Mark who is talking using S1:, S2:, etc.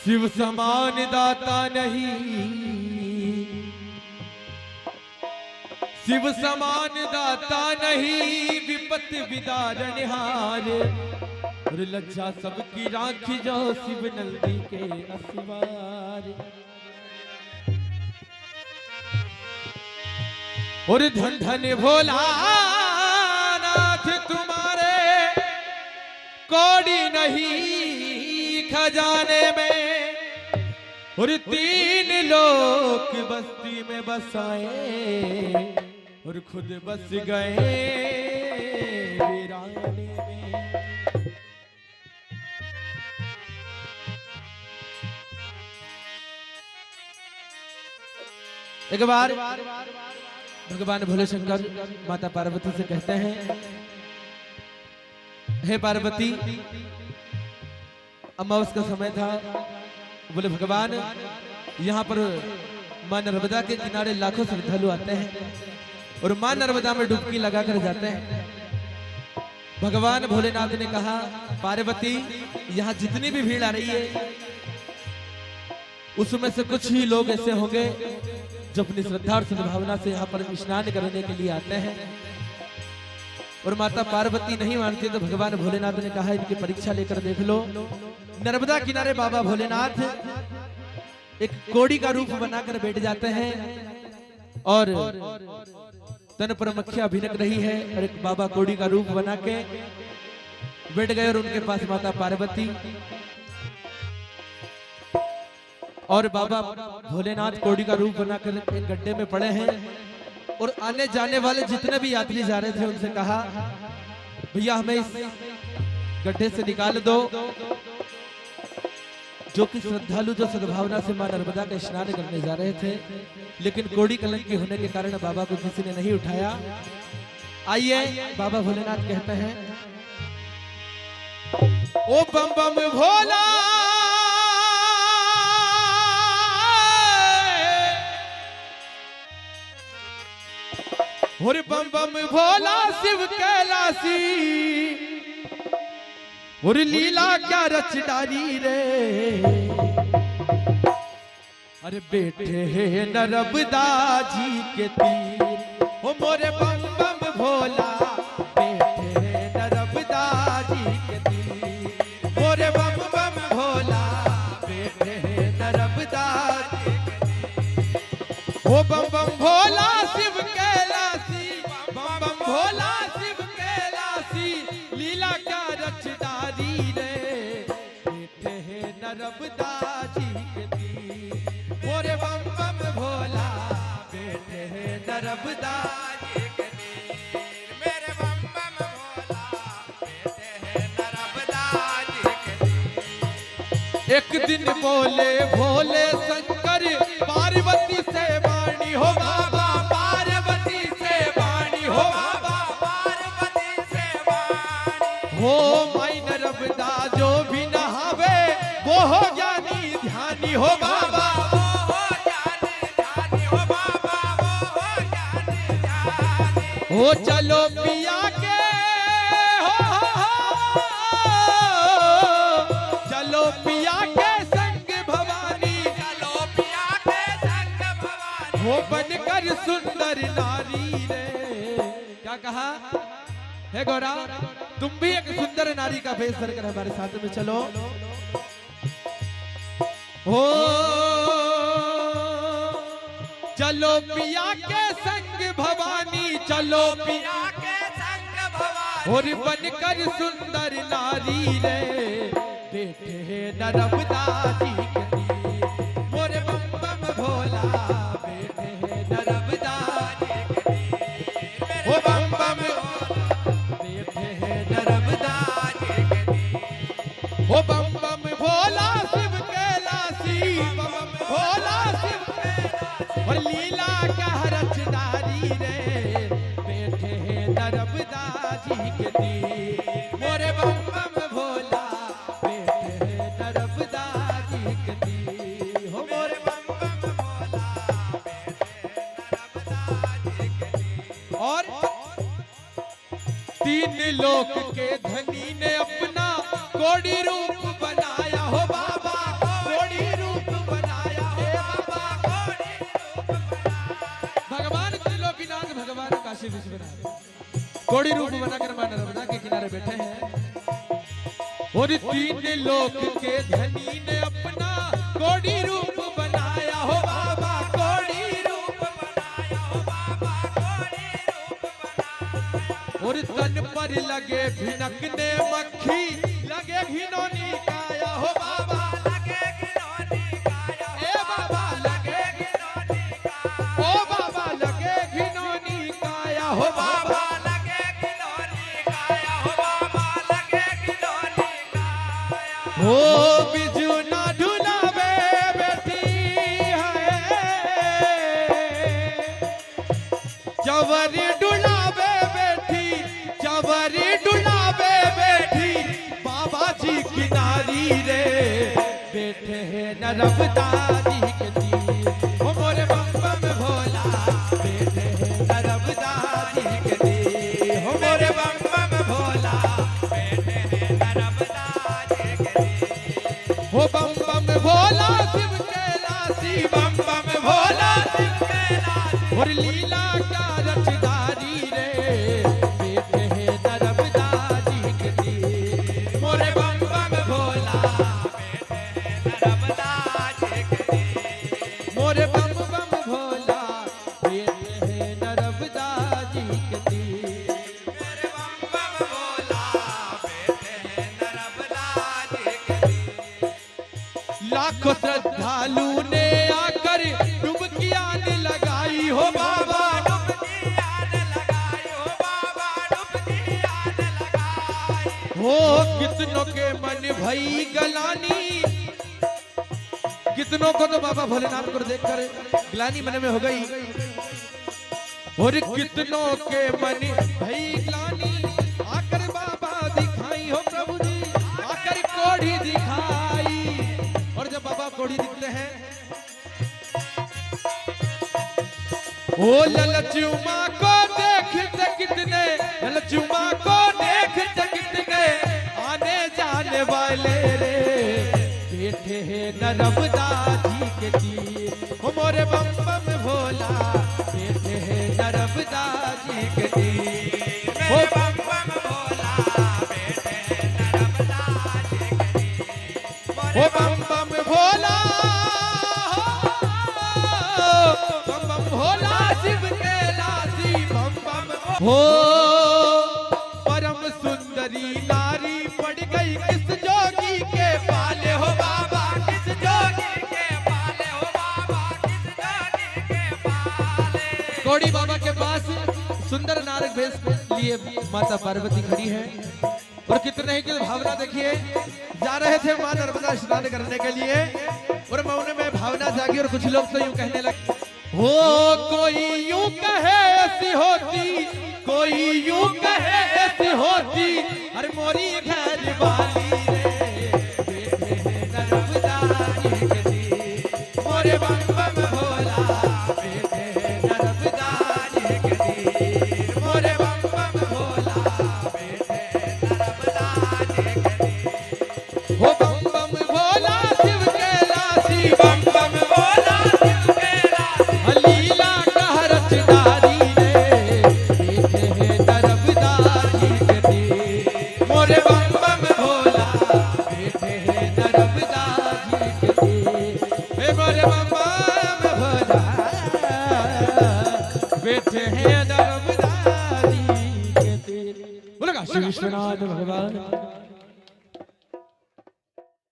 S1: शिव समान दाता नहीं, शिव समान दाता नहीं, विपत विदारणहार। और लज्जा सबकी राखी जो शिव नंदी के असवार। और धन धन भोला नाथ तुम्हारे कौड़ी नहीं खजाने में। और 3 लोक बस्ती में बसाए और खुद बस गए वीराने में। एक बार भगवान भोले शंकर माता पार्वती से कहते हैं, हे पार्वती, अमावस का समय था। बोले भगवान, यहाँ पर मां नर्मदा के किनारे लाखों श्रद्धालु आते हैं और मां नर्मदा में डुबकी लगाकर जाते हैं। भगवान भोलेनाथ ने कहा, पार्वती, यहाँ जितनी भी भीड़ आ रही है उसमें से कुछ ही लोग ऐसे होंगे जो अपनी श्रद्धा और सद्भावना से यहाँ पर स्नान करने के लिए आते हैं। और माता पार्वती नहीं मानती तो भगवान भोलेनाथ ने कहा, इनकी परीक्षा लेकर देख लो। नर्मदा किनारे बाबा भोलेनाथ एक कोड़ी का रूप बनाकर बैठ जाते हैं और तन पर मक्खियां भिनक रही है और एक बाबा कोड़ी का रूप बना के बैठ गए। और उनके पास माता पार्वती और बाबा भोलेनाथ कोड़ी का रूप बनाकर एक गड्ढे में पड़े हैं। और आने जाने वाले जितने भी यात्री जा रहे थे उनसे कहा, भैया हमें इस गड्ढे से निकाल दो। जो कि श्रद्धालु जो सद्भावना से मां नर्मदा का स्नान करने जा रहे थे, लेकिन कोड़ी कलंकी होने के कारण बाबा को किसी ने नहीं उठाया। आइए बाबा भोलेनाथ कहते हैं, ओ बम बम भोला, और बम बम भोला शिव कैलासी, और लीला क्या रच डाली रे। अरे बेटे है नर्मदा जी के तीर, ओ मोरे बम बम भोला, बेटे है नर्मदा जी के तीर। मोरे बम बम भोला, बेटे है नर्मदा जी के तीर। ओ बम बम भोला शिव कैलासी, बम बम भोला शिव कैलासी, लीला क्या रच डाली रे। बेटे है नर्मदा जी के तीर। मोरे बम बम भोला, बेटे है नर्मदा जी के तीर। मेरे बम बम भोला, बेटे है नर्मदा जी के तीर। एक दिन बोले भोले शंकर पार्वती से वाणी, हो बाबा पार्वती से वाणी, हो बाबा पार्वती से वाणी। हो माई नर्मदा जो भी नहावे वो हो ज्ञानी ध्यानी, हो बाबा वो हो ज्ञानी ध्यानी, हो बाबा वो हो ज्ञानी ध्यानी। हो चलो पिया के, चलो पिया के संग भवानी, चलो पिया के संग भवानी। हो बनकर सुंदर नारी रे। क्या कहा? हे गौरा, तुम भी एक सुंदर नारी का भेष धरकर हमारे साथ में चलो। हो चलो पिया के संग भवानी, चलो पिया के संग भवानी। और बनकर सुंदर नारी रे, बेटे है नर्मदा जी के तीर। मोरे बम बम भोला, बेटे है नर्मदा जी के तीर। हो बम बम भोला, बेटे है नर्मदा जी के तीर। हो बम बम भोला शिव कैलासी, बम बम भोला शिव कैलासी। और लीला क्या रच डाली रे, बेटे है नर्मदा जी के तीर। मोरे बम बम भोला, बेटे है नर्मदा जी के तीर। हो मोरे बम बम भोला, बेटे है नर्मदा जी के तीर। और 3 लोक के धनी ने अपना कोड़ी रूप बनाया, हो बाबा कोड़ी काशी विश्वनाथ कोड़ी रूप बनाकर मां नर्मदा के किनारे बैठे हैं और तीन लोक के धनी ने अपना कोड़ी रूप बनाया हो बाबा, कोड़ी रूप बनाया हो बाबा, कोड़ी रूप बनाया। और तन पर लगे भिनकने मक्खी, लगे घिनौनी काया हो बाबा, लगे घिनौनी काया, ए बाबा लगे घिनौनी काया, ओ बाबा लगे घिनौनी काया हो बाबा, लगे घिनौनी काया हो बाबा, लगे घिनौनी काया। हो बिजू ना ढुलावे बैठी है, चवरी डुलावे बैठी, चवरी डुलावे बैठी बाबा जी किनारी रे, बैठे हैं नर्मदा जी के तीर। ओ मोरे बम बम भोला, बैठे हैं नर्मदा जी के तीर। ओ मोरे बम बम भोला, बैठे हैं नर्मदा जी के तीर। हो बम बम भोला शिव कैलासी, बम बम भोला शिव कैलासी, और लीला का रचदारी रे, बैठे हैं नर्मदा जी के तीर। मोरे बम बम भोला, बैठे हैं नर्मदा जी के तीर। मोरे बम बम भोला, बैठे हैं नर्मदा जी के तीर। मोरे बम बम भोला, बैठे हैं नर्मदा जी के तीर। लाखों श्रद्धालु ने आकर डुबकियां लगाई हो बाबा, डुबकियां लगाई हो बाबा, डुबकियां लगाई। हो कितनों के मन भई गलानी, कितनों को तो बाबा भोलेनाथ को देखकर ग्लानी मन में हो गई, और कितनों के मन भई ग्लानी, आकर बाबा दिखाई हो प्रभु जी, आकर कोढ़ी दिखाई। और जब बाबा कोढ़ी दिखते हैं, ओ ललचुमा को देखते कितने, ललचुमा को देखते कितने आने जाने वाले रे, बैठे हैं नर्मदा जी के तीर। ओ मोरे बम बम भोला, बैठे हैं नर्मदा जी के तीर। ओ बम बम भोला, बैठे हैं नर्मदा जी के तीर। ओ बम बम भोला, बम बम भोला शिव कैलासी, बम बम हो। परम सुंदरी नारी पड़ गई किस जोगी के पाले हो बाबा, किस जोगी के पाले हो बाबा, किस जोगी के पाले। कोड़ी बाबा के पास सुंदर नारक भेष लिए माता पार्वती खड़ी है, और कितने ही की भावना देखिए, जा रहे थे मां नर्मदा स्नान करने के लिए, और मन में भावना जागी, और कुछ लोग तो यूं कहने लगे, हो कोई यूं कहे ऐसी होती, कोई यूं कहे ऐसी होती, अरे मोरी घर वाली रे, बैठे हैं नर्मदा जी के तीर। मोरे बम बम भोला, बैठे हैं नर्मदा जी के तीर। मोरे बम बम भोला, बैठे हैं नर्मदा जी के तीर। हो बम बम भोला शिव कैलासी, बम बम भोला शिव कैलासी, लीला का रचदारी रे, बैठे हैं नर्मदा जी के तीर। मोरे बम बम भोला, बैठे हैं नर्मदा जी के तीर। हे मोरे बम बम भोला, बैठे हैं नर्मदा जी के तीर। बोलो काशी विश्वनाथ भगवान।